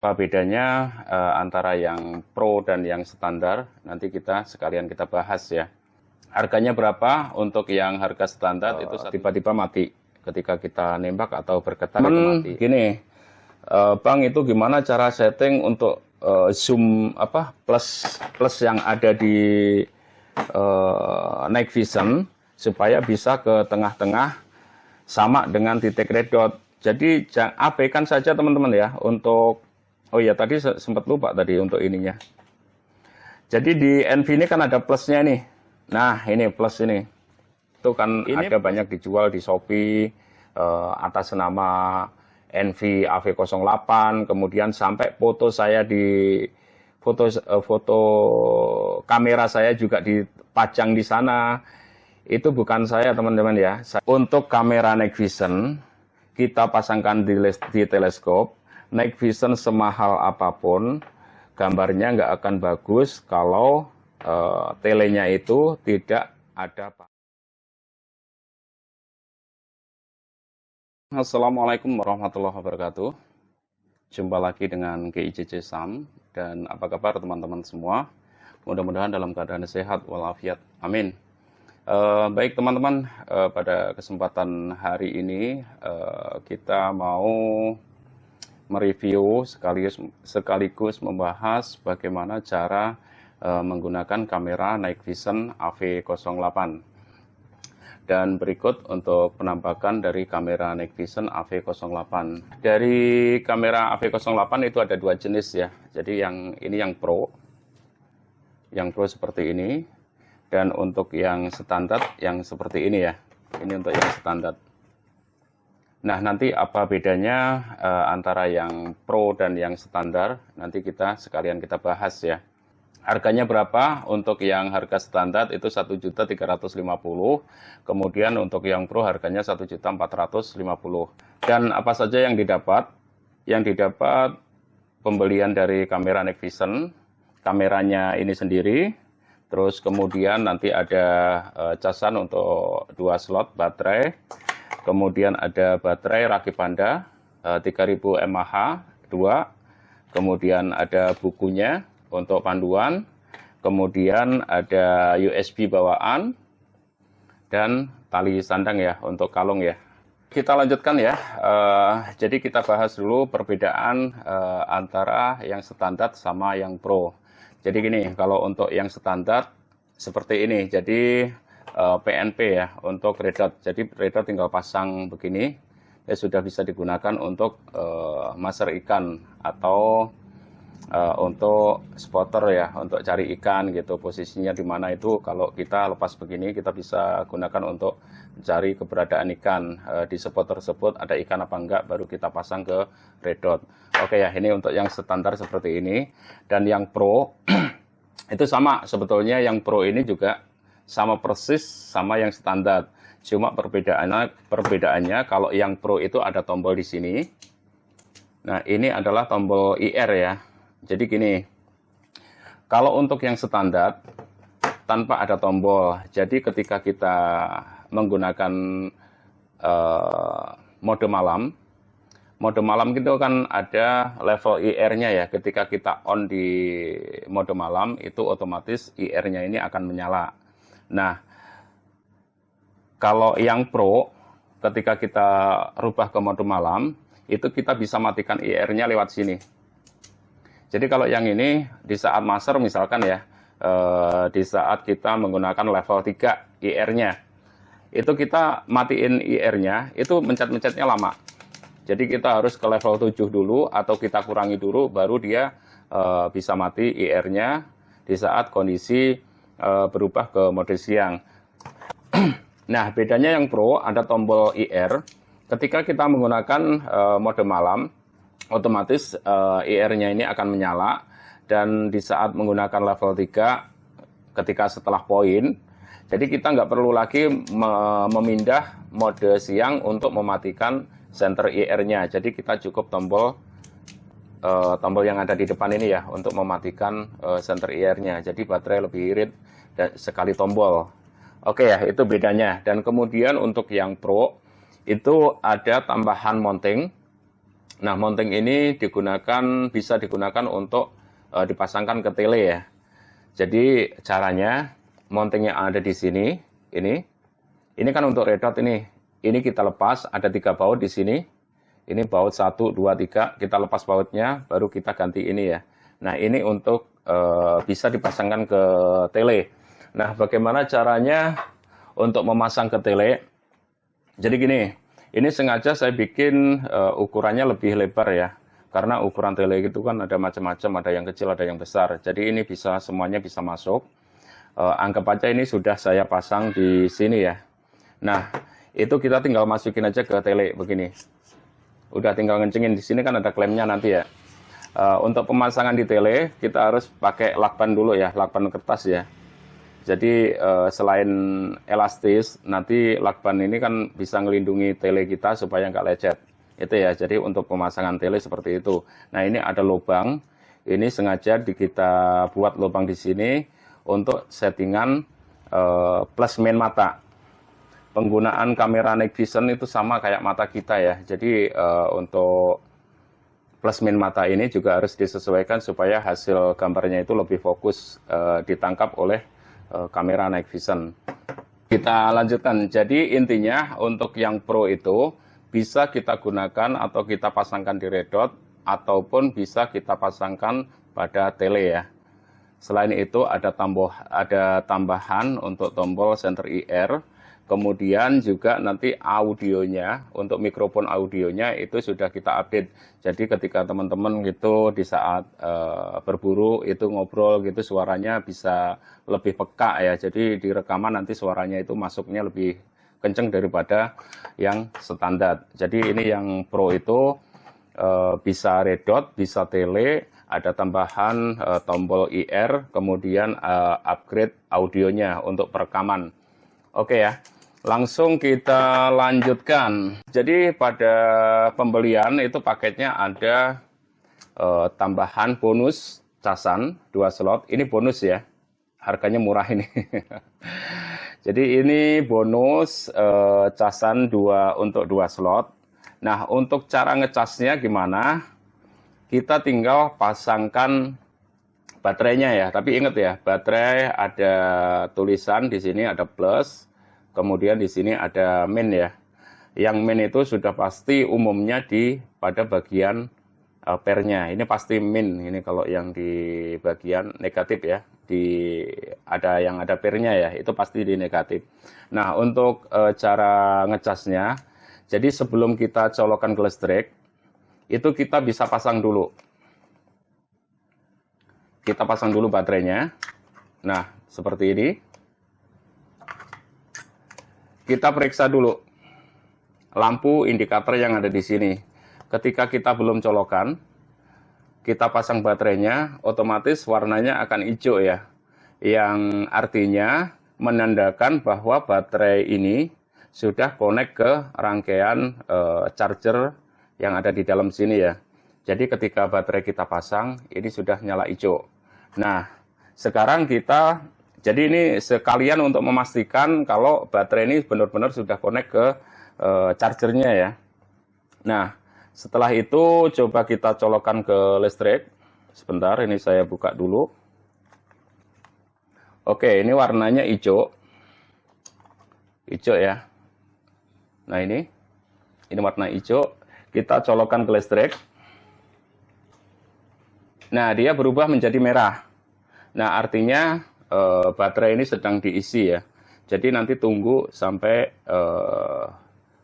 Apa bedanya antara yang pro dan yang standar? Nanti kita sekalian kita bahas ya. Harganya berapa untuk yang harga standar itu tiba-tiba mati ketika kita nembak atau bergetar itu mati. Gini, Bang, itu gimana cara setting untuk zoom plus yang ada di night vision supaya bisa ke tengah-tengah sama dengan titik red dot. Jadi abaikan saja teman-teman ya untuk, oh ya tadi sempat lupa tadi untuk ininya. Jadi di NV ini kan ada plusnya nih. Nah ini plus ini. Itu kan ini ada banyak dijual di Shopee atas nama NV AV08. Kemudian sampai foto saya di foto kamera saya juga dipajang di sana. Itu bukan saya teman-teman ya. Untuk kamera night vision kita pasangkan di teleskop. Night vision semahal apapun, gambarnya nggak akan bagus kalau telenya itu tidak ada. Assalamualaikum warahmatullahi wabarakatuh. Jumpa lagi dengan GIJJ Sam. Dan apa kabar teman-teman semua? Mudah-mudahan dalam keadaan sehat walafiat. Amin. Baik teman-teman, pada kesempatan hari ini kita mau mereview sekaligus membahas bagaimana cara menggunakan kamera night vision AV08. Dan berikut untuk penampakan dari kamera night vision AV08. Dari kamera AV08 itu ada dua jenis ya. Jadi yang ini yang pro. Yang pro seperti ini. Dan untuk yang standar yang seperti ini ya. Ini untuk yang standar. Nah, nanti apa bedanya antara yang pro dan yang standar? Nanti kita sekalian kita bahas ya. Harganya berapa? Untuk yang harga standar itu 1.350.000. Kemudian untuk yang pro harganya 1.450.000. Dan apa saja yang didapat? Yang didapat pembelian dari kamera night vision, kameranya ini sendiri. Terus kemudian nanti ada casan untuk 2 slot baterai. Kemudian ada baterai Rakit Panda 3000 mAh 2. Kemudian ada bukunya untuk panduan. Kemudian ada USB bawaan dan tali sandang ya untuk kalung ya. Kita lanjutkan ya. Jadi kita bahas dulu perbedaan antara yang standar sama yang pro. Jadi gini, kalau untuk yang standar seperti ini. Jadi PNP ya untuk red dot. Jadi red dot tinggal pasang begini, ya sudah bisa digunakan untuk maser ikan atau untuk spotter ya, untuk cari ikan gitu. Posisinya di mana itu kalau kita lepas begini kita bisa gunakan untuk mencari keberadaan ikan. Di spot tersebut ada ikan apa enggak baru kita pasang ke red dot. Oke ya, ini untuk yang standar seperti ini. Dan yang pro itu sama sebetulnya, yang pro ini juga sama persis sama yang standar. Cuma perbedaannya kalau yang pro itu ada tombol di sini. Nah, ini adalah tombol IR ya. Jadi gini, kalau untuk yang standar tanpa ada tombol. Jadi ketika kita menggunakan mode malam itu kan ada level IR-nya ya. Ketika kita on di mode malam itu otomatis IR-nya ini akan menyala. Nah, kalau yang pro, ketika kita rubah ke mode malam, itu kita bisa matikan IR-nya lewat sini. Jadi kalau yang ini, di saat master misalkan ya, di saat kita menggunakan level 3 IR-nya, itu kita matiin IR-nya, itu mencet-mencetnya lama. Jadi kita harus ke level 7 dulu, atau kita kurangi dulu, baru dia bisa mati IR-nya di saat kondisi berubah ke mode siang. Nah, bedanya yang pro ada tombol IR. Ketika kita menggunakan mode malam, otomatis IR-nya ini akan menyala. Dan di saat menggunakan level 3, ketika setelah poin, jadi kita nggak perlu lagi memindah mode siang untuk mematikan center IR-nya. Jadi kita cukup tombol yang ada di depan ini ya untuk mematikan center IR-nya. Jadi baterai lebih irit dan sekali tombol. Oke ya, itu bedanya. Dan kemudian untuk yang pro itu ada tambahan mounting. Nah, mounting ini bisa digunakan untuk dipasangkan ke tele ya. Jadi caranya mounting yang ada di sini, ini kan untuk red dot ini. Ini kita lepas, ada 3 baut di sini. Ini baut 1, 2, 3, kita lepas bautnya, baru kita ganti ini ya. Nah, ini untuk bisa dipasangkan ke tele. Nah, bagaimana caranya untuk memasang ke tele? Jadi gini, ini sengaja saya bikin ukurannya lebih lebar ya. Karena ukuran tele itu kan ada macam-macam, ada yang kecil, ada yang besar. Jadi ini semuanya bisa masuk. Anggap aja ini sudah saya pasang di sini ya. Nah, itu kita tinggal masukin aja ke tele begini. Udah tinggal ngencengin, di sini kan ada klemnya nanti ya. Untuk pemasangan di tele, kita harus pakai lakban dulu ya, lakban kertas ya. Jadi selain elastis, nanti lakban ini kan bisa ngelindungi tele kita supaya nggak lecet. Itu ya, jadi untuk pemasangan tele seperti itu. Nah, ini ada lubang, ini sengaja kita buat lubang di sini untuk settingan plus main mata. Penggunaan kamera night vision itu sama kayak mata kita ya. Jadi untuk plus min mata ini juga harus disesuaikan supaya hasil gambarnya itu lebih fokus ditangkap oleh kamera night vision. Kita lanjutkan. Jadi intinya untuk yang pro itu bisa kita gunakan atau kita pasangkan di red dot ataupun bisa kita pasangkan pada tele ya. Selain itu ada tambahan untuk tombol center IR. Kemudian juga nanti audionya, untuk mikrofon audionya itu sudah kita update. Jadi ketika teman-teman gitu di saat berburu itu ngobrol gitu suaranya bisa lebih peka ya. Jadi di rekaman nanti suaranya itu masuknya lebih kenceng daripada yang standar. Jadi ini yang pro itu bisa red dot, bisa tele, ada tambahan tombol IR, kemudian upgrade audionya untuk perekaman. Oke ya. Langsung kita lanjutkan. Jadi pada pembelian itu paketnya ada tambahan bonus casan 2 slot. Ini bonus ya. Harganya murah ini. Jadi ini bonus casan untuk 2 slot. Nah, untuk cara ngecasnya gimana? Kita tinggal pasangkan baterainya ya. Tapi ingat ya, baterai ada tulisan di sini ada plus. Kemudian di sini ada min ya. Yang min itu sudah pasti umumnya pada bagian pernya. Ini pasti min. Ini kalau yang di bagian negatif ya. Yang ada pernya ya. Itu pasti di negatif. Nah, untuk cara ngecasnya. Jadi sebelum kita colokan ke listrik. Itu kita bisa pasang dulu. Kita pasang dulu baterainya. Nah, seperti ini. Kita periksa dulu lampu indikator yang ada di sini. Ketika kita belum colokan, kita pasang baterainya, otomatis warnanya akan hijau ya. Yang artinya menandakan bahwa baterai ini sudah connect ke rangkaian charger yang ada di dalam sini ya. Jadi ketika baterai kita pasang, ini sudah nyala hijau. Nah, sekarang jadi ini sekalian untuk memastikan kalau baterai ini benar-benar sudah connect ke chargernya ya. Nah, setelah itu coba kita colokkan ke listrik. Sebentar, ini saya buka dulu. Oke, ini warnanya hijau. Hijau ya. Nah, ini warna hijau. Kita colokkan ke listrik. Nah, dia berubah menjadi merah. Nah, artinya baterai ini sedang diisi ya. Jadi nanti tunggu sampai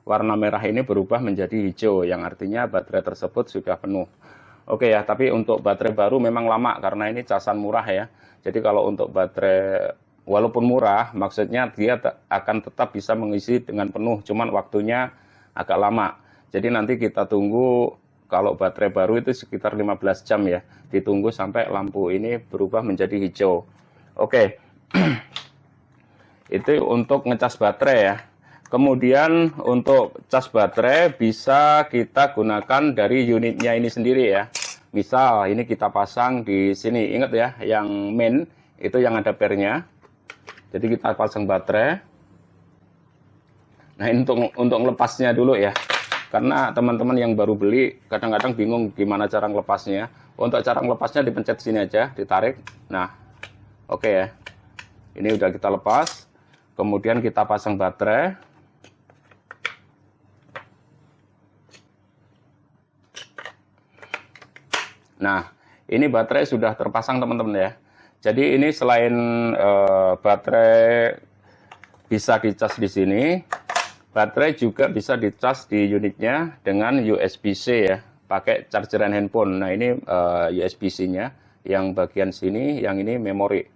warna merah ini berubah menjadi hijau, yang artinya baterai tersebut sudah penuh. Oke ya, tapi untuk baterai baru memang lama karena ini casan murah ya. Jadi kalau untuk baterai walaupun murah, maksudnya dia akan tetap bisa mengisi dengan penuh, cuman waktunya agak lama. Jadi nanti kita tunggu, kalau baterai baru itu sekitar 15 jam ya. Ditunggu sampai lampu ini berubah menjadi hijau. Oke, itu untuk ngecas baterai ya. Kemudian untuk cas baterai bisa kita gunakan dari unitnya ini sendiri ya. Misal ini kita pasang di sini, ingat ya, yang main itu yang ada pernya. Jadi kita pasang baterai. Nah, ini untuk melepasnya dulu ya. karena teman-teman yang baru beli kadang-kadang bingung gimana cara ngelepasnya. Untuk cara ngelepasnya dipencet sini aja, ditarik. Nah, oke ya. Ini udah kita lepas. Kemudian kita pasang baterai. Nah, ini baterai sudah terpasang teman-teman ya. Jadi ini selain baterai bisa dicas di sini, baterai juga bisa dicas di unitnya dengan USB-C ya, pakai chargeran handphone. Nah ini USB-C-nya, yang bagian sini, yang ini memori.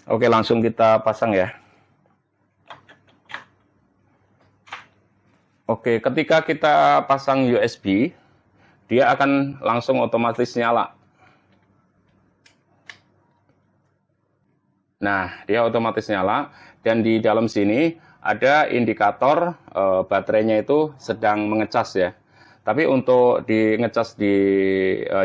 Oke, langsung kita pasang ya. Oke, ketika kita pasang USB, dia akan langsung otomatis nyala. Nah, dia otomatis nyala, dan di dalam sini ada indikator baterainya itu sedang mengecas ya. Tapi untuk ngecas di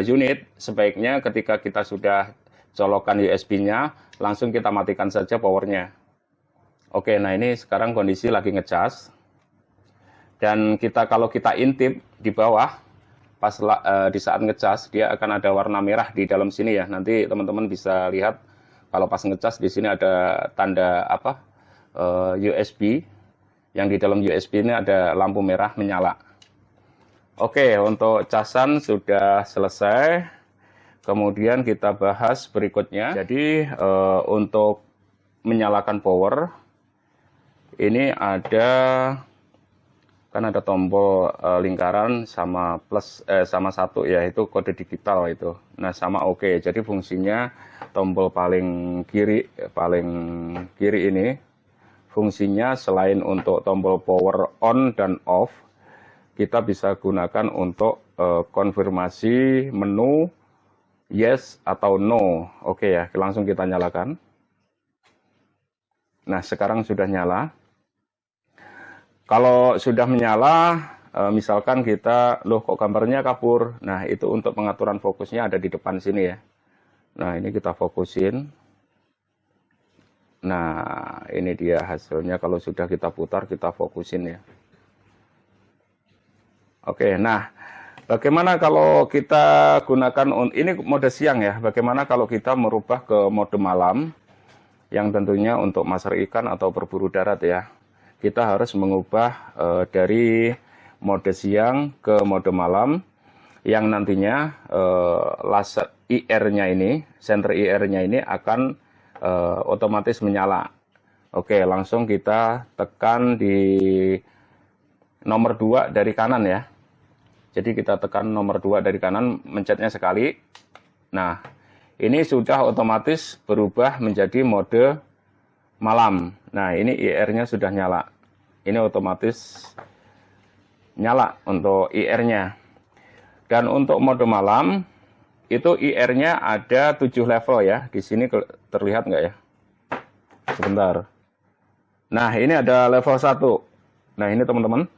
unit, sebaiknya ketika kita sudah colokan USB-nya, langsung kita matikan saja powernya. Oke, nah ini sekarang kondisi lagi ngecas. Dan kalau kita intip di bawah, pas di saat ngecas, dia akan ada warna merah di dalam sini ya. Nanti teman-teman bisa lihat kalau pas ngecas di sini ada tanda apa? USB. Yang di dalam USB ini ada lampu merah menyala. Oke, untuk casan sudah selesai. Kemudian kita bahas berikutnya. Jadi untuk menyalakan power, ini kan ada tombol lingkaran sama plus sama satu ya, itu kode digital itu. Nah sama oke. Jadi fungsinya tombol paling kiri ini fungsinya selain untuk tombol power on dan off, kita bisa gunakan untuk konfirmasi menu yes atau no. Oke ya, langsung kita nyalakan. Nah sekarang sudah nyala. Kalau sudah menyala, misalkan kita, loh kok gambarnya kabur. Nah, itu untuk pengaturan fokusnya ada di depan sini ya. Nah, ini kita fokusin. Nah, ini dia hasilnya kalau sudah kita putar, kita fokusin ya. Oke, nah, bagaimana kalau kita gunakan, ini mode siang ya, bagaimana kalau kita merubah ke mode malam, yang tentunya untuk maser ikan atau berburu darat ya. Kita harus mengubah dari mode siang ke mode malam, yang nantinya laser IR-nya ini, senter IR-nya ini akan otomatis menyala. Oke, langsung kita tekan di nomor 2 dari kanan ya. Jadi kita tekan nomor 2 dari kanan, mencetnya sekali. Nah, ini sudah otomatis berubah menjadi mode malam. Nah, ini IR-nya sudah nyala. Ini otomatis nyala untuk IR-nya. Dan untuk mode malam, itu IR-nya ada 7 level ya. Di sini terlihat nggak ya? Sebentar. Nah, ini ada level 1. Nah, ini teman-teman.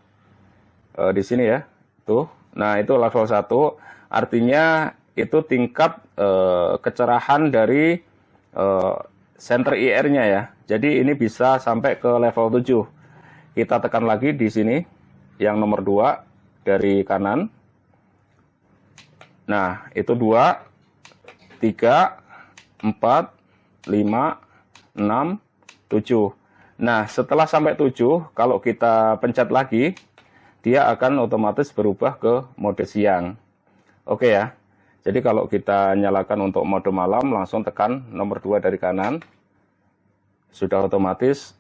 Di sini ya. Tuh. Nah, itu level 1. Artinya itu tingkat kecerahan dari senter IR-nya ya. Jadi ini bisa sampai ke level 7. Kita tekan lagi di sini yang nomor 2 dari kanan. Nah, itu 2, 3, 4, 5, 6, 7. Nah, setelah sampai 7, kalau kita pencet lagi, dia akan otomatis berubah ke mode siang. Oke ya. Jadi kalau kita nyalakan untuk mode malam, langsung tekan nomor 2 dari kanan. Sudah otomatis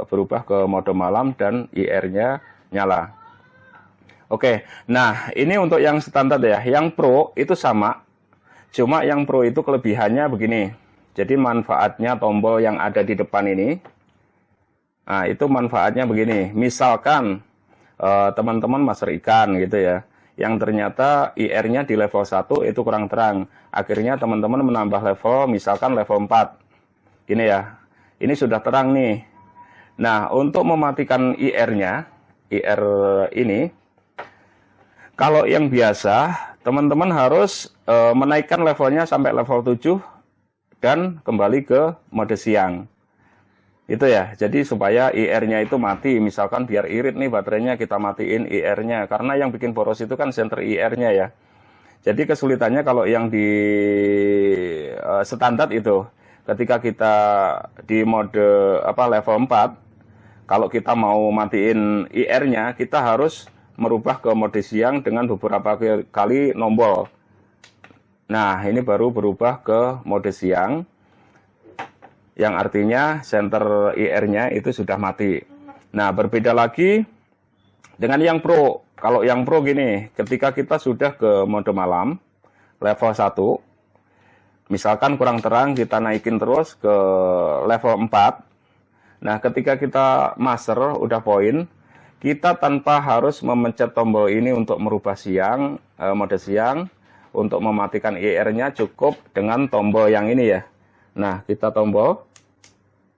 berubah ke mode malam dan IR-nya nyala. Oke, nah ini untuk yang standar ya. Yang Pro itu sama, cuma yang Pro itu kelebihannya begini. Jadi manfaatnya tombol yang ada di depan ini, nah itu manfaatnya begini. Misalkan teman-teman maser ikan gitu ya, yang ternyata IR-nya di level 1 itu kurang terang. Akhirnya teman-teman menambah level, misalkan level 4. Gini ya. Ini sudah terang nih. Nah, untuk mematikan IR-nya, IR ini, kalau yang biasa, teman-teman harus menaikkan levelnya sampai level 7 dan kembali ke mode siang. Itu ya, jadi supaya IR-nya itu mati, misalkan biar irit nih baterainya, kita matiin IR-nya, karena yang bikin boros itu kan senter IR-nya ya. Jadi kesulitannya kalau yang di standar itu, ketika kita di mode level 4, kalau kita mau matiin IR-nya, kita harus merubah ke mode siang dengan beberapa kali nombol. Nah, ini baru berubah ke mode siang, yang artinya senter IR-nya itu sudah mati. Nah, berbeda lagi dengan yang Pro. Kalau yang Pro gini, ketika kita sudah ke mode malam, level 1, misalkan kurang terang, kita naikin terus ke level 4. Nah, ketika kita master, udah poin, kita tanpa harus memencet tombol ini untuk merubah siang, mode siang, untuk mematikan IR-nya cukup dengan tombol yang ini ya. Nah, kita tombol.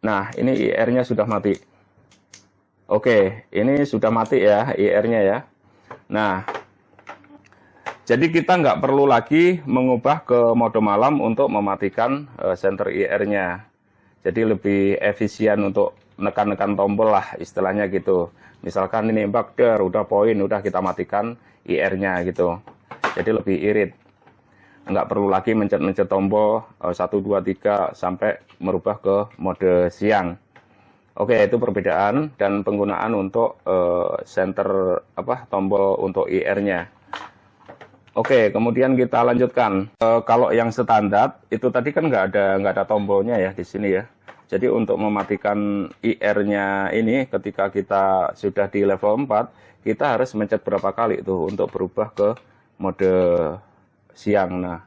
Nah, ini IR-nya sudah mati. Oke, ini sudah mati ya IR-nya ya. Nah, jadi kita nggak perlu lagi mengubah ke mode malam untuk mematikan senter IR-nya. Jadi lebih efisien untuk nekan-nekan tombol lah istilahnya gitu. Misalkan ini bagder, udah poin, udah kita matikan IR-nya gitu. Jadi lebih irit. Nggak perlu lagi mencet-mencet tombol 1, 2, 3 sampai merubah ke mode siang. Oke, itu perbedaan dan penggunaan untuk center tombol untuk IR-nya. Oke, kemudian kita lanjutkan. Kalau yang standar itu tadi kan nggak ada tombolnya ya di sini ya. Jadi untuk mematikan IR-nya ini ketika kita sudah di level 4, kita harus mencet berapa kali itu untuk berubah ke mode siang. Nah,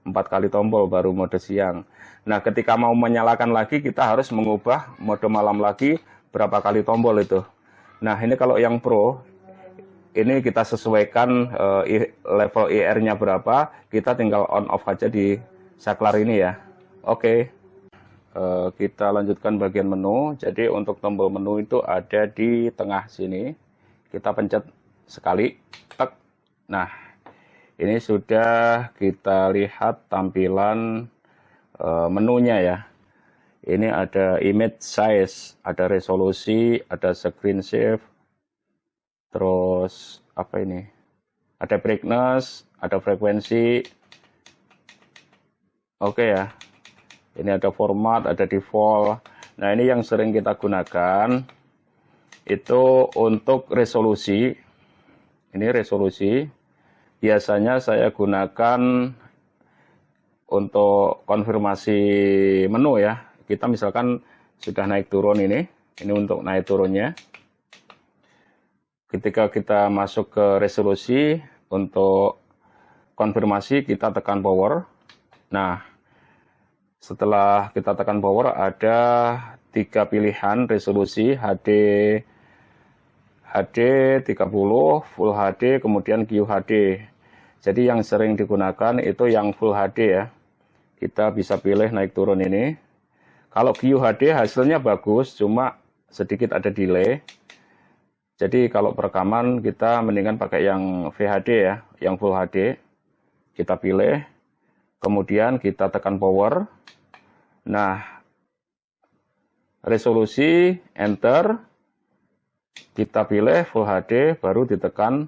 4 kali tombol baru mode siang. Nah, ketika mau menyalakan lagi, kita harus mengubah mode malam lagi berapa kali tombol itu. Nah, ini kalau yang Pro, ini kita sesuaikan level IR-nya berapa, kita tinggal on off aja di saklar ini ya. Oke, kita lanjutkan bagian menu. Jadi untuk tombol menu itu ada di tengah sini. Kita pencet sekali, tek. Nah, ini sudah kita lihat tampilan menunya ya. Ini ada image size, ada resolusi, ada screen shift, terus apa ini? Ada brightness, ada frekuensi. Oke ya. Ini ada format, ada default. Nah, ini yang sering kita gunakan itu untuk resolusi. Ini resolusi. Biasanya saya gunakan untuk konfirmasi menu ya. Kita misalkan sudah naik turun ini untuk naik turunnya. Ketika kita masuk ke resolusi, untuk konfirmasi kita tekan power. Nah, setelah kita tekan power ada 3 pilihan resolusi, HD 30, Full HD, kemudian QHD. Jadi yang sering digunakan itu yang Full HD ya. Kita bisa pilih naik turun ini. Kalau QHD hasilnya bagus, cuma sedikit ada delay. Jadi kalau perekaman kita mendingan pakai yang VHD ya, yang Full HD. Kita pilih, kemudian kita tekan power. Nah, resolusi, enter. Kita pilih Full HD, baru ditekan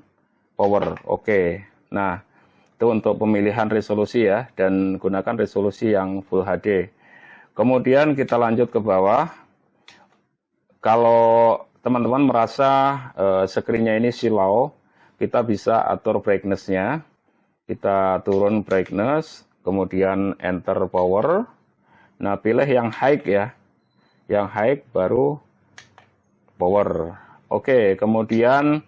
power. Oke. Nah, itu untuk pemilihan resolusi ya, dan gunakan resolusi yang Full HD. Kemudian kita lanjut ke bawah. Kalau teman-teman merasa screen-nya ini silau, kita bisa atur brightness-nya. Kita turun brightness, kemudian enter power. Nah, pilih yang high ya. Yang high baru power. Oke, kemudian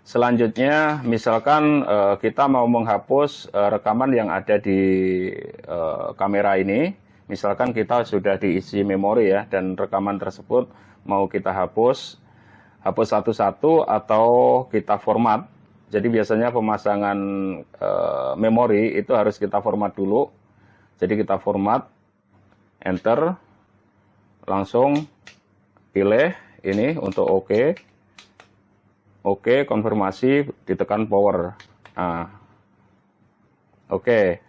selanjutnya misalkan kita mau menghapus rekaman yang ada di kamera ini. Misalkan kita sudah diisi memori ya, dan rekaman tersebut mau kita hapus satu-satu atau kita format. Jadi biasanya pemasangan memori itu harus kita format dulu. Jadi kita format, enter, langsung pilih ini untuk OK. Oke, konfirmasi, ditekan power. Nah, oke.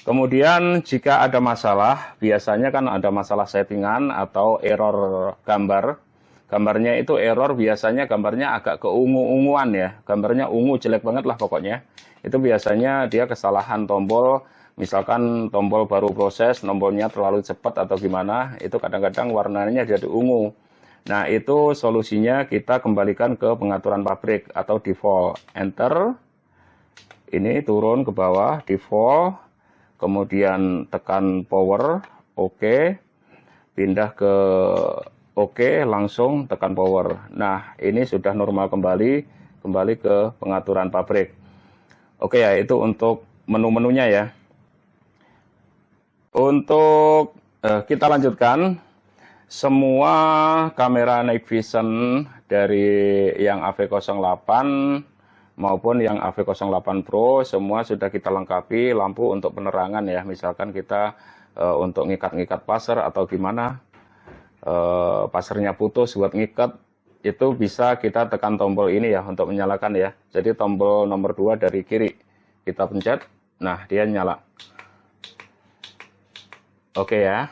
Kemudian jika ada masalah, biasanya kan ada masalah settingan atau error gambar. Gambarnya itu error, biasanya gambarnya agak keungu-unguan ya. Gambarnya ungu, jelek banget lah pokoknya. Itu biasanya dia kesalahan tombol, misalkan tombol baru proses, nombornya terlalu cepat atau gimana, itu kadang-kadang warnanya jadi ungu. Nah, itu solusinya kita kembalikan ke pengaturan pabrik atau default. Enter, ini turun ke bawah, default. Kemudian tekan power, oke, pindah ke oke, langsung tekan power. Nah, ini sudah normal kembali ke pengaturan pabrik. Oke ya, itu untuk menu-menunya ya. Untuk kita lanjutkan, semua kamera night vision dari yang AV08 maupun yang AV08 Pro semua sudah kita lengkapi lampu untuk penerangan ya. Misalkan kita untuk ngikat-ngikat pasar atau gimana, pasarnya putus buat ngikat, itu bisa kita tekan tombol ini ya untuk menyalakan ya. Jadi tombol nomor 2 dari kiri kita pencet, nah dia nyala. Oke ya.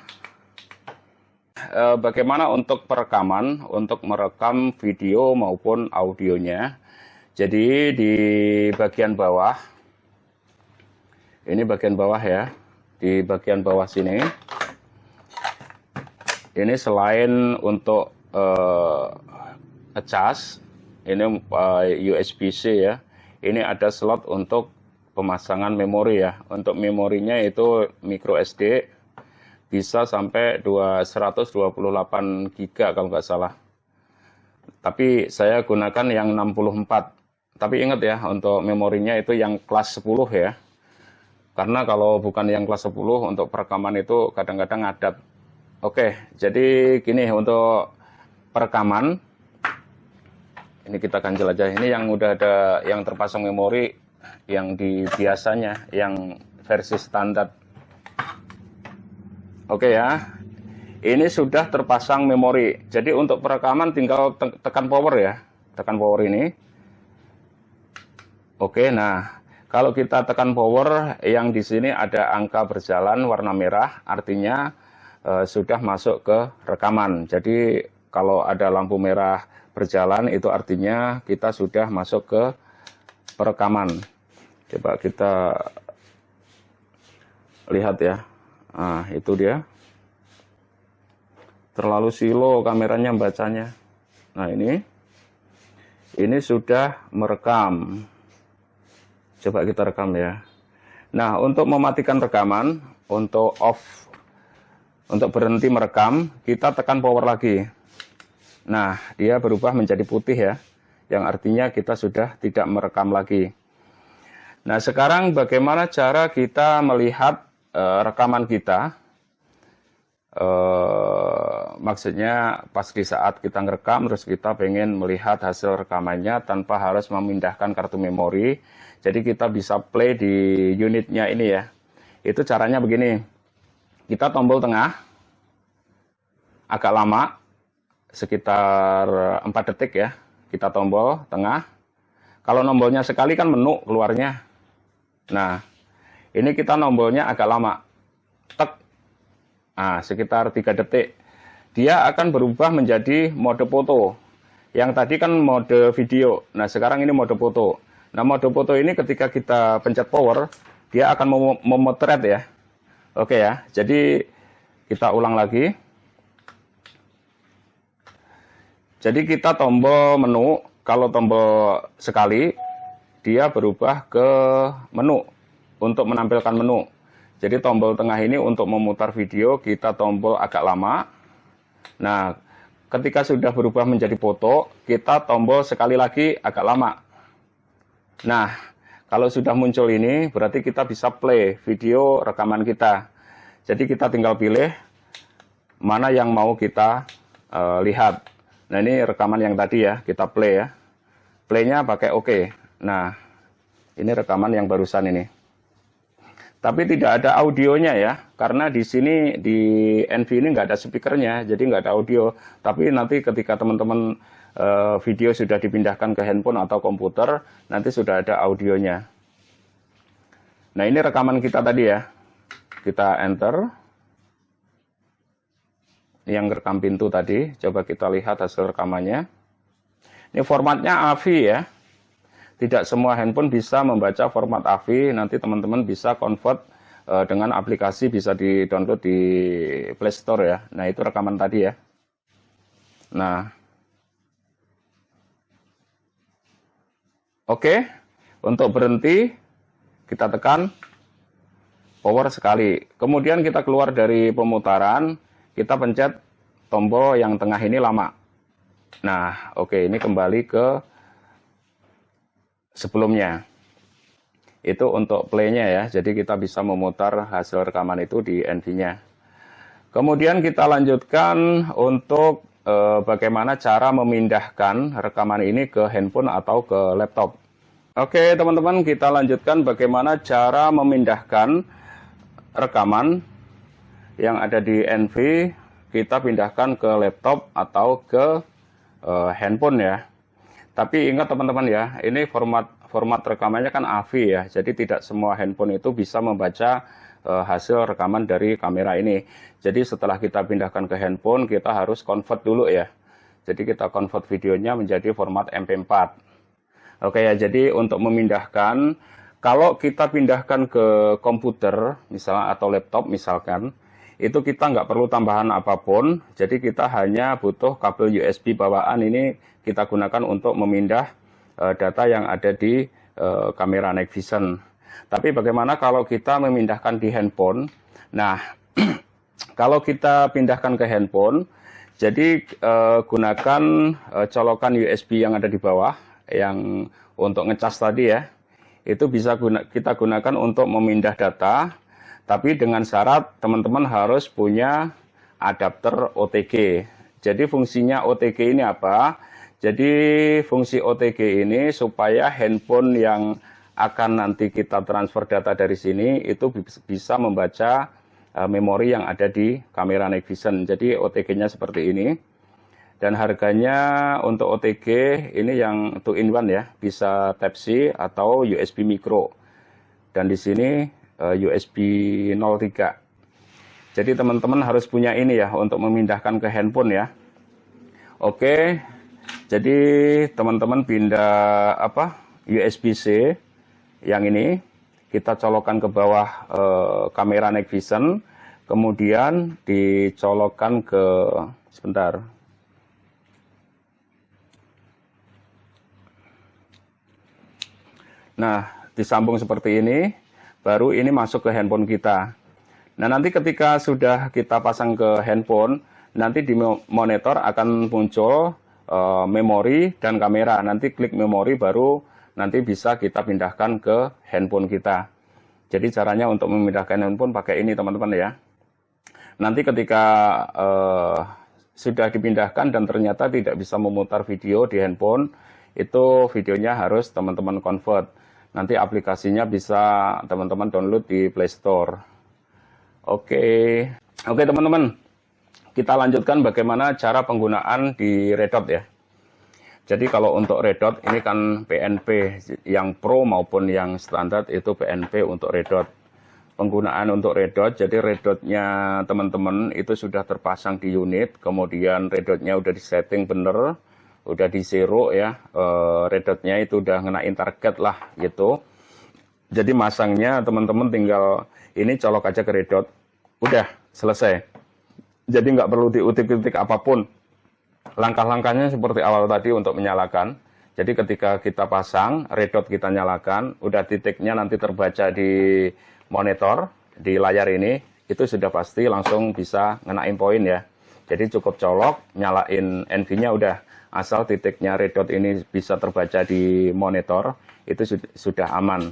Bagaimana untuk perekaman, untuk merekam video maupun audionya? Jadi di bagian bawah, ini bagian bawah ya, di bagian bawah sini, ini selain untuk ngecas, ini USB-C ya, ini ada slot untuk pemasangan memori ya. Untuk memorinya itu micro SD, bisa sampai 128 GB kalau nggak salah. Tapi saya gunakan yang 64. Tapi ingat ya, untuk memorinya itu yang kelas 10 ya. Karena kalau bukan yang kelas 10, untuk perekaman itu kadang-kadang ngadat. Oke, jadi gini untuk perekaman. Ini kita ganjel aja. Ini yang udah ada, yang terpasang memori, yang di biasanya, yang versi standar. Oke ya. Ini sudah terpasang memori. Jadi untuk perekaman tinggal tekan power ya. Tekan power ini. Oke, nah kalau kita tekan power, yang di sini ada angka berjalan warna merah, artinya sudah masuk ke rekaman. Jadi kalau ada lampu merah berjalan, itu artinya kita sudah masuk ke perekaman. Coba kita lihat ya. Nah, itu dia. Terlalu slow kameranya bacanya. Nah, ini sudah merekam. Coba kita rekam ya. Nah, untuk mematikan rekaman, untuk off, untuk berhenti merekam, kita tekan power lagi. Nah, dia berubah menjadi putih ya, yang artinya kita sudah tidak merekam lagi. Nah, sekarang bagaimana cara kita melihat rekaman kita? Maksudnya pas di saat kita ngerekam, terus kita pengen melihat hasil rekamannya tanpa harus memindahkan kartu memori. Jadi kita bisa play di unitnya ini ya. Itu caranya begini. Kita tombol tengah, agak lama, sekitar 4 detik ya. Kita tombol tengah. Kalau nombornya sekali kan menu keluarnya. Nah, ini kita nombornya agak lama. Tek. Nah, sekitar 3 detik. Dia akan berubah menjadi mode foto. Yang tadi kan mode video. Nah, sekarang ini mode foto. Nah, mode foto ini ketika kita pencet power, dia akan memotret ya. Oke ya, jadi kita ulang lagi. Jadi kita tombol menu, kalau tombol sekali, dia berubah ke menu, untuk menampilkan menu. Jadi tombol tengah ini untuk memutar video, kita tombol agak lama. Nah, ketika sudah berubah menjadi foto, kita tombol sekali lagi agak lama. Nah, kalau sudah muncul ini, berarti kita bisa play video rekaman kita. Jadi kita tinggal pilih mana yang mau kita lihat. Nah, ini rekaman yang tadi ya, kita play ya. Playnya pakai OK. Nah, ini rekaman yang barusan ini. Tapi tidak ada audionya ya, karena di sini di NV ini nggak ada speakernya, jadi nggak ada audio. Tapi nanti ketika teman-teman video sudah dipindahkan ke handphone atau komputer, nanti sudah ada audionya. Nah, ini rekaman kita tadi ya. kita enter yang rekam pintu tadi. Coba kita lihat hasil rekamannya. Ini formatnya AVI ya. Tidak semua handphone bisa membaca format AVI. Nanti teman-teman bisa convert dengan aplikasi, bisa di-download di Play Store ya. Nah, itu rekaman tadi ya. Nah, oke. Untuk berhenti, kita tekan power sekali. Kemudian kita keluar dari pemutaran, kita pencet tombol yang tengah ini lama. Nah, oke, ini kembali ke sebelumnya. Itu untuk play-nya ya, jadi kita bisa memutar hasil rekaman itu di NV-nya. Kemudian kita lanjutkan untuk bagaimana cara memindahkan rekaman ini ke handphone atau ke laptop. Oke teman-teman, kita lanjutkan bagaimana cara memindahkan rekaman yang ada di NV, kita pindahkan ke laptop atau ke handphone ya. Tapi ingat teman-teman ya, ini format rekamannya kan AVI ya, jadi tidak semua handphone itu bisa membaca hasil rekaman dari kamera ini. Jadi setelah kita pindahkan ke handphone, kita harus convert dulu ya. Jadi kita convert videonya menjadi format MP4. Oke ya, jadi untuk memindahkan, kalau kita pindahkan ke komputer misalnya atau laptop misalkan, itu kita nggak perlu tambahan apapun. Jadi kita hanya butuh kabel USB bawaan, ini kita gunakan untuk memindah data yang ada di kamera Night Vision. Tapi bagaimana kalau kita memindahkan di handphone? Nah, kalau kita pindahkan ke handphone, jadi gunakan colokan USB yang ada di bawah, yang untuk ngecas tadi ya. Itu bisa kita gunakan untuk memindah data, tapi dengan syarat teman-teman harus punya adapter OTG. Jadi fungsinya OTG ini apa? Jadi fungsi OTG ini supaya handphone yang akan nanti kita transfer data dari sini itu bisa membaca memori yang ada di kamera Night Vision. Jadi OTG-nya seperti ini. Dan harganya untuk OTG ini yang 2-in-1 ya, bisa Type-C atau USB micro. Dan di sini USB 03. Jadi teman-teman harus punya ini ya untuk memindahkan ke handphone ya. Oke. Jadi teman-teman pindah USB-C yang ini, kita colokkan ke bawah kamera Night Vision, kemudian dicolokkan ke sebentar. Nah, disambung seperti ini, baru ini masuk ke handphone kita. Nah, nanti ketika sudah kita pasang ke handphone, nanti di monitor akan muncul memori dan kamera. Nanti klik memori baru nanti bisa kita pindahkan ke handphone kita. Jadi caranya untuk memindahkan handphone pakai ini teman-teman ya. Nanti ketika sudah dipindahkan dan ternyata tidak bisa memutar video di handphone, itu videonya harus teman-teman convert. Nanti aplikasinya bisa teman-teman download di Play Store. Oke teman-teman, kita lanjutkan bagaimana cara penggunaan di Red Dot ya. Jadi kalau untuk Red Dot ini kan PNP, yang Pro maupun yang standar itu PNP untuk Red Dot. Penggunaan untuk Red Dot, jadi Red Dot-nya teman-teman itu sudah terpasang di unit, kemudian Red Dot-nya udah disetting bener, udah di zero ya, Red Dot-nya itu udah ngenain target lah gitu. Jadi masangnya teman-teman tinggal ini colok aja ke Red Dot, udah selesai. Jadi nggak perlu diutik-utik apapun. Langkah-langkahnya seperti awal tadi untuk menyalakan. Jadi ketika kita pasang, Red Dot kita nyalakan, udah titiknya nanti terbaca di monitor, di layar ini, itu sudah pasti langsung bisa ngenain poin ya. Jadi cukup colok, nyalain NV-nya udah. Asal titiknya Red Dot ini bisa terbaca di monitor, itu sudah aman.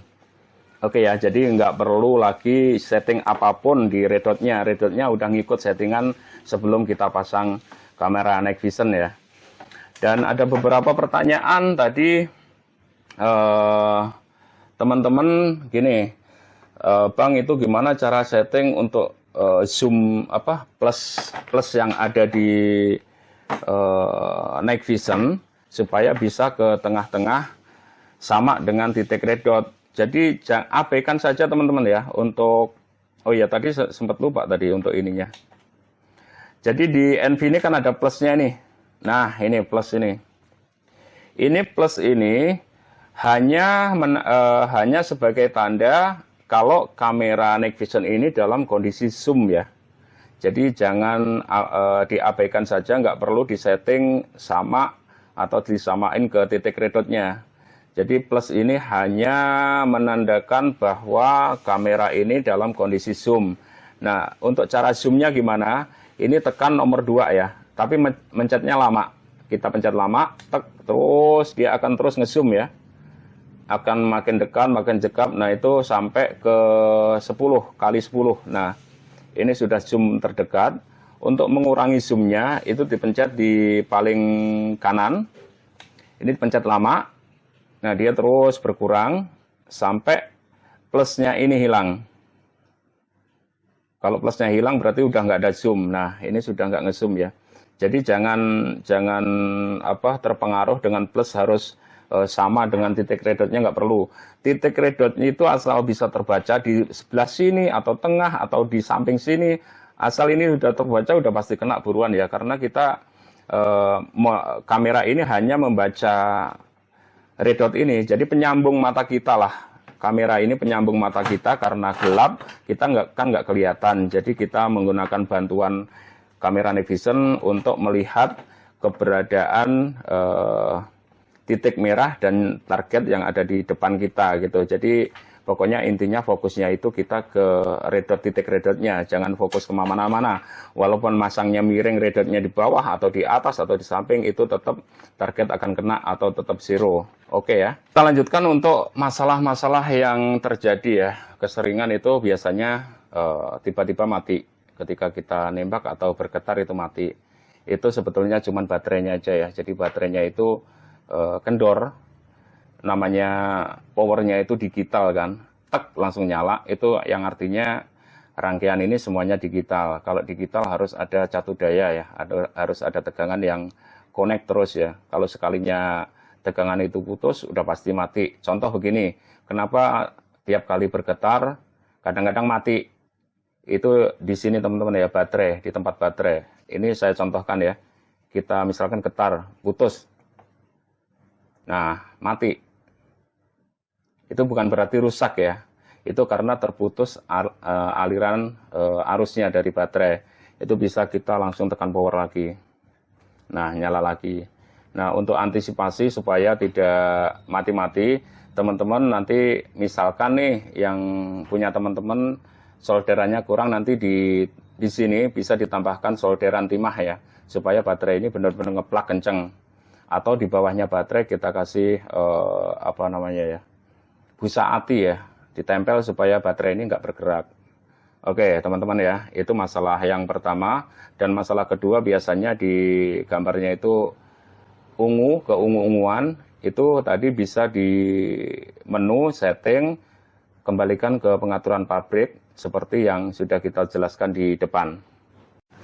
Oke ya, jadi nggak perlu lagi setting apapun di Red Dot-nya. Red Dot-nya udah ngikut settingan sebelum kita pasang kamera Night Vision ya. Dan ada beberapa pertanyaan tadi, teman-teman gini, Bang itu gimana cara setting untuk zoom plus yang ada di Night Vision supaya bisa ke tengah-tengah sama dengan titik Red Dot. Jadi abaikan saja teman-teman ya untuk Oh iya, tadi sempat lupa tadi untuk ininya. Jadi di NV ini kan ada plusnya nih. Nah, ini plus ini. Ini plus ini hanya sebagai tanda kalau kamera night vision ini dalam kondisi zoom ya. Jadi jangan diabaikan saja, nggak perlu disetting sama atau disamain ke titik redotnya. Jadi plus ini hanya menandakan bahwa kamera ini dalam kondisi zoom. Nah, untuk cara zoomnya gimana? Ini tekan nomor 2 ya, tapi mencetnya lama. Kita pencet lama, terus dia akan terus ngezoom ya. Akan makin dekat, makin dekat. Nah, itu sampai ke 10 kali 10. Nah, ini sudah zoom terdekat. Untuk mengurangi zoomnya, itu dipencet di paling kanan. Ini dipencet lama. Nah, dia terus berkurang sampai plusnya ini hilang. Kalau plusnya hilang berarti udah nggak ada zoom. Nah, ini sudah nggak ngezoom ya. Jadi jangan terpengaruh dengan plus harus sama dengan titik redotnya, nggak perlu. Titik redotnya itu asal bisa terbaca di sebelah sini atau tengah atau di samping sini. Asal ini sudah terbaca udah pasti kena buruan ya, karena kita kamera ini hanya membaca redot ini, jadi penyambung mata kita lah. Kamera ini penyambung mata kita, karena gelap kita nggak kelihatan. Jadi kita menggunakan bantuan kamera night vision untuk melihat keberadaan titik merah dan target yang ada di depan kita gitu. Jadi pokoknya intinya fokusnya itu kita ke titik redotnya, jangan fokus kemana-mana. Walaupun masangnya miring redotnya di bawah atau di atas atau di samping, itu tetap target akan kena atau tetap zero. Oke ya. Kita lanjutkan untuk masalah-masalah yang terjadi ya. Keseringan itu biasanya tiba-tiba mati ketika kita nembak atau bergetar itu mati. Itu sebetulnya cuma baterainya aja ya. Jadi baterainya itu kendor. Namanya powernya itu digital kan, langsung nyala. Itu yang artinya rangkaian ini semuanya digital. Kalau digital harus ada catu daya ya, harus ada tegangan yang connect terus ya. Kalau sekalinya tegangan itu putus udah pasti mati. Contoh begini, kenapa tiap kali bergetar kadang-kadang mati? Itu di sini teman-teman ya, baterai, di tempat baterai. Ini saya contohkan ya, kita misalkan getar putus, nah mati. Itu bukan berarti rusak ya, itu karena terputus aliran arusnya dari baterai. Itu bisa kita langsung tekan power lagi. Nah, nyala lagi. Nah, untuk antisipasi supaya tidak mati-mati, teman-teman nanti misalkan nih yang punya teman-teman solderannya kurang, nanti di sini bisa ditambahkan solderan timah ya, supaya baterai ini benar-benar ngeplak kenceng. Atau di bawahnya baterai kita kasih busa ati ya, ditempel supaya baterai ini nggak bergerak. Oke teman-teman ya, itu masalah yang pertama. Dan masalah kedua biasanya di gambarnya itu ungu, keungu-unguan. Itu tadi bisa di menu setting, kembalikan ke pengaturan pabrik seperti yang sudah kita jelaskan di depan.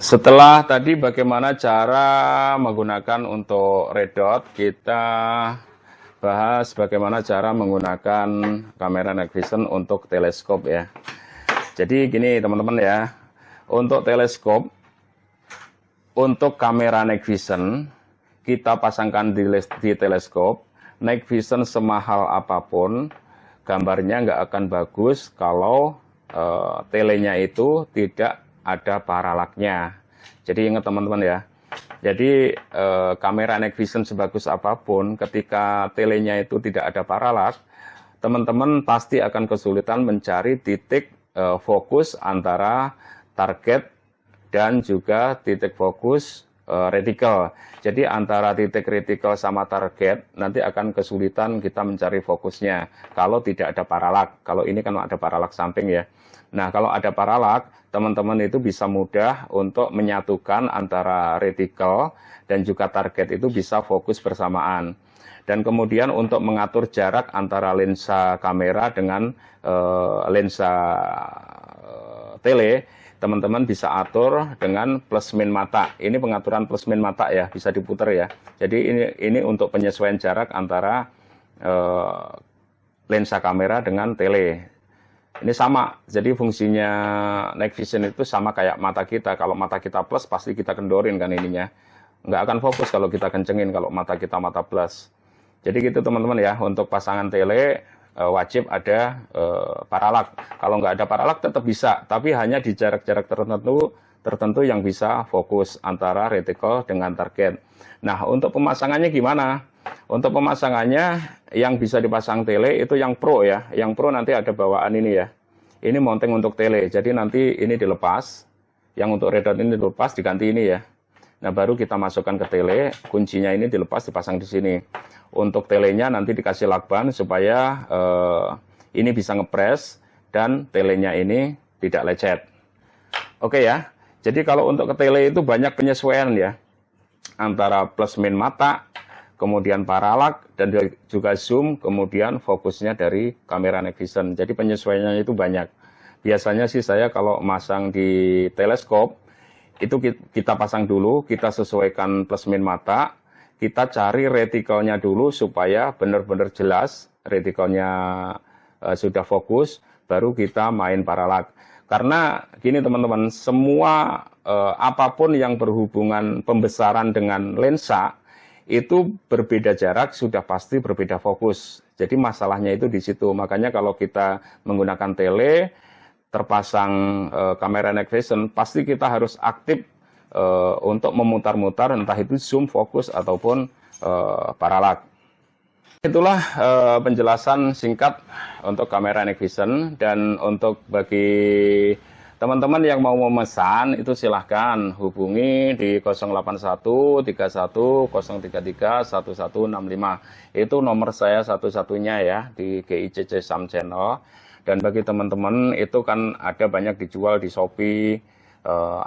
Setelah tadi bagaimana cara menggunakan untuk redot, kita bahas bagaimana cara menggunakan kamera night vision untuk teleskop ya. Jadi gini teman-teman ya, untuk teleskop, untuk kamera night vision kita pasangkan di teleskop. Night vision semahal apapun, gambarnya nggak akan bagus kalau telenya itu tidak ada paralaknya. Jadi ingat teman-teman ya. Jadi kamera night vision sebagus apapun, ketika telenya itu tidak ada paralak, teman-teman pasti akan kesulitan mencari titik fokus antara target dan juga titik fokus reticle. Jadi antara titik reticle sama target nanti akan kesulitan kita mencari fokusnya kalau tidak ada paralak. Kalau ini kan ada paralak samping ya. Nah, kalau ada paralak, teman-teman itu bisa mudah untuk menyatukan antara reticle dan juga target itu bisa fokus bersamaan. Dan kemudian untuk mengatur jarak antara lensa kamera dengan lensa tele, teman-teman bisa atur dengan plus min mata. Ini pengaturan plus min mata ya, bisa diputar ya. Jadi ini untuk penyesuaian jarak antara lensa kamera dengan tele. Ini sama, jadi fungsinya night vision itu sama kayak mata kita. Kalau mata kita plus, pasti kita kendorin kan ininya. Nggak akan fokus kalau kita kencengin kalau mata kita mata plus. Jadi gitu teman-teman ya, untuk pasangan tele wajib ada paralak. Kalau nggak ada paralak tetap bisa, tapi hanya di jarak-jarak tertentu yang bisa fokus antara reticle dengan target. Nah, untuk pemasangannya gimana? Untuk pemasangannya yang bisa dipasang tele itu yang pro ya. Yang pro nanti ada bawaan ini ya. Ini mounting untuk tele. Jadi nanti ini dilepas. Yang untuk red dot ini dilepas, diganti ini ya. Nah, baru kita masukkan ke tele. Kuncinya ini dilepas, dipasang di sini. Untuk telenya nanti dikasih lakban supaya ini bisa ngepres dan telenya ini tidak lecet. Oke ya. Jadi kalau untuk ke tele itu banyak penyesuaian ya. Antara plus min mata, kemudian paralak, dan juga zoom, kemudian fokusnya dari kamera night vision. Jadi penyesuaiannya itu banyak. Biasanya sih saya kalau masang di teleskop, itu kita pasang dulu, kita sesuaikan plus min mata, kita cari retikelnya dulu supaya benar-benar jelas, retikelnya sudah fokus, baru kita main paralak. Karena gini teman-teman, semua apapun yang berhubungan pembesaran dengan lensa, itu berbeda jarak, sudah pasti berbeda fokus. Jadi masalahnya itu di situ. Makanya kalau kita menggunakan tele, terpasang kamera night vision, pasti kita harus aktif untuk memutar-mutar, entah itu zoom, fokus, ataupun paralak. Itulah penjelasan singkat untuk kamera night vision. Dan untuk bagi teman-teman yang mau memesan itu silahkan hubungi di 081 31 033 1165. Itu nomor saya satu-satunya ya di GICC Sam Channel. Dan bagi teman-teman itu kan ada banyak dijual di Shopee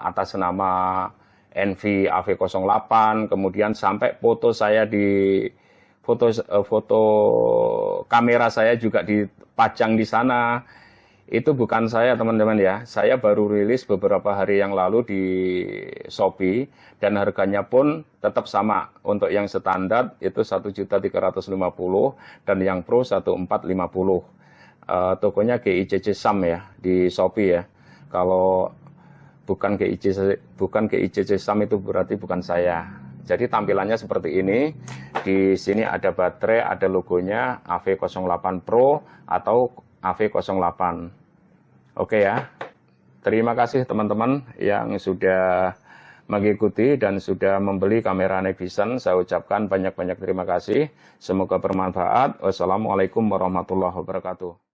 atas nama NV AV08, kemudian sampai foto saya di foto kamera saya juga dipajang di sana. Itu bukan saya teman-teman ya, saya baru rilis beberapa hari yang lalu di Shopee dan harganya pun tetap sama. Untuk yang standar itu 1.350.000 dan yang Pro 1.450.000. Tokonya GICC Sam ya di Shopee ya. Kalau bukan GICC Sam itu berarti bukan saya. Jadi tampilannya seperti ini. Di sini ada baterai, ada logonya AV08 Pro atau AV08. Oke ya, terima kasih teman-teman yang sudah mengikuti dan sudah membeli kamera night vision. Saya ucapkan banyak-banyak terima kasih. Semoga bermanfaat. Wassalamualaikum warahmatullahi wabarakatuh.